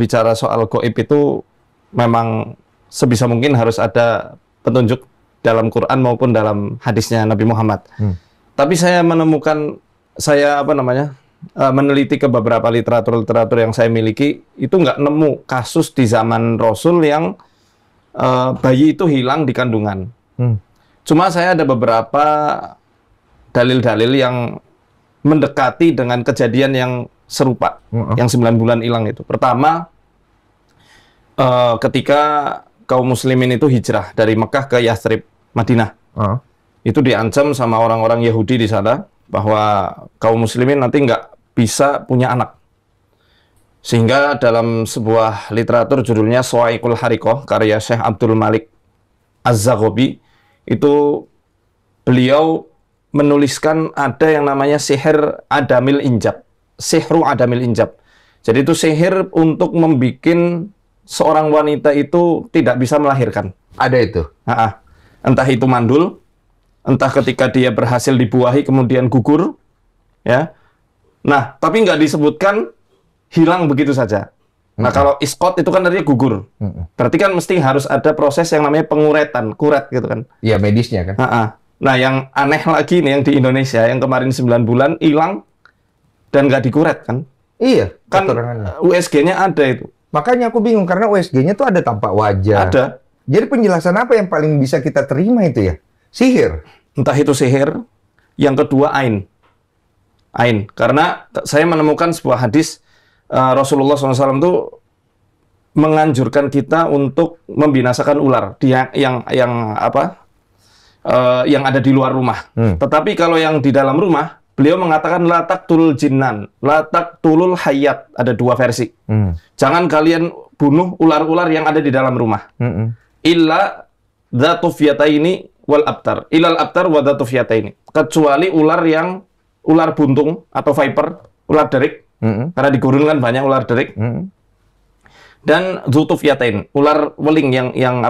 bicara soal gaib itu memang sebisa mungkin harus ada petunjuk dalam Quran maupun dalam hadisnya Nabi Muhammad. Tapi saya menemukan, meneliti ke beberapa literatur yang saya miliki, itu nggak nemu kasus di zaman Rasul yang bayi itu hilang di kandungan. Cuma saya ada beberapa dalil-dalil yang mendekati dengan kejadian yang serupa, yang 9 bulan hilang itu. Pertama, ketika kaum muslimin itu hijrah dari Mekah ke Yathrib, Madinah. Itu diancam sama orang-orang Yahudi di sana, bahwa kaum muslimin nanti nggak bisa punya anak. Sehingga dalam sebuah literatur judulnya Sawa'iqul Hariqah, karya Syekh Abdul Malik Az-Zaghabi, itu beliau menuliskan ada yang namanya sihir Adamil Injab. Sihru Adamil Injab. Jadi itu sihir untuk membuat seorang wanita itu tidak bisa melahirkan. Ada itu? Entah itu mandul, entah ketika dia berhasil dibuahi kemudian gugur, ya. Nah, tapi nggak disebutkan hilang begitu saja. Nah, kalau iskot itu kan artinya gugur. Berarti kan mesti harus ada proses yang namanya penguretan, kuret gitu kan. Iya, medisnya kan. Nah, yang aneh lagi nih yang di Indonesia, yang kemarin 9 bulan hilang dan nggak dikuret kan. Iya, kan USG-nya ada itu. Makanya aku bingung, karena USG-nya tuh ada tampak wajah. Ada. Jadi penjelasan apa yang paling bisa kita terima itu ya? Sihir? Entah itu sihir. Yang kedua, ain. Ain. Karena saya menemukan sebuah hadis, Rasulullah SAW itu menganjurkan kita untuk membinasakan ular. Yang ada di luar rumah. Tetapi kalau yang di dalam rumah, beliau mengatakan la taqtulul jinnan, la taqtulul hayat. Ada 2 versi. Jangan kalian bunuh ular-ular yang ada di dalam rumah. Illa dzatufyataini wal abtar. Ilal abtar wa dzatufyataini. Kecuali ular buntung atau viper, ular derik. Karena di gurun kan banyak ular derik. Dan dzutufyatain, ular weling yang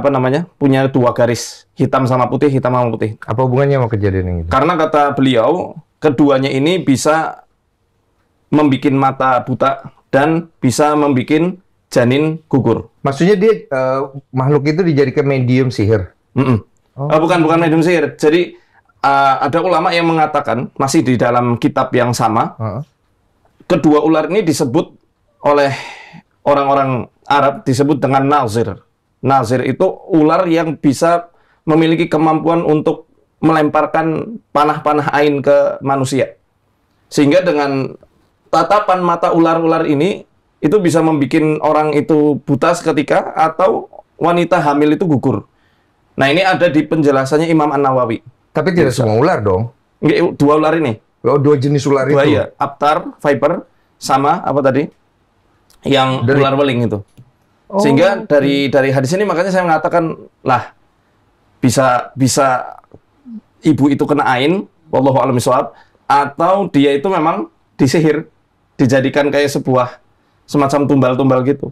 punya 2 garis, hitam sama putih, hitam sama putih. Apa hubungannya sama kejadian ini? Karena kata beliau, keduanya ini bisa membuat mata buta dan bisa membuat janin gugur. Maksudnya dia makhluk itu dijadikan medium sihir? Bukan medium sihir. Jadi ada ulama yang mengatakan, masih di dalam kitab yang sama, kedua ular ini disebut oleh orang-orang Arab disebut dengan nazir. Nazir itu ular yang bisa memiliki kemampuan untuk melemparkan panah-panah ain ke manusia. Sehingga dengan tatapan mata ular-ular ini, itu bisa membuat orang itu buta seketika atau wanita hamil itu gugur. Nah, ini ada di penjelasannya Imam An-Nawawi. Tapi tidak semua ular dong? Enggak, 2 ular ini. 2 jenis ular itu? 2 ya, Aptar, Viper, sama apa tadi? Yang ular weling itu. Sehingga dari hadis ini makanya saya mengatakan, lah, bisa ibu itu kena ain, wallahu a'lam bishawab, atau dia itu memang disihir, dijadikan kayak sebuah semacam tumbal-tumbal gitu.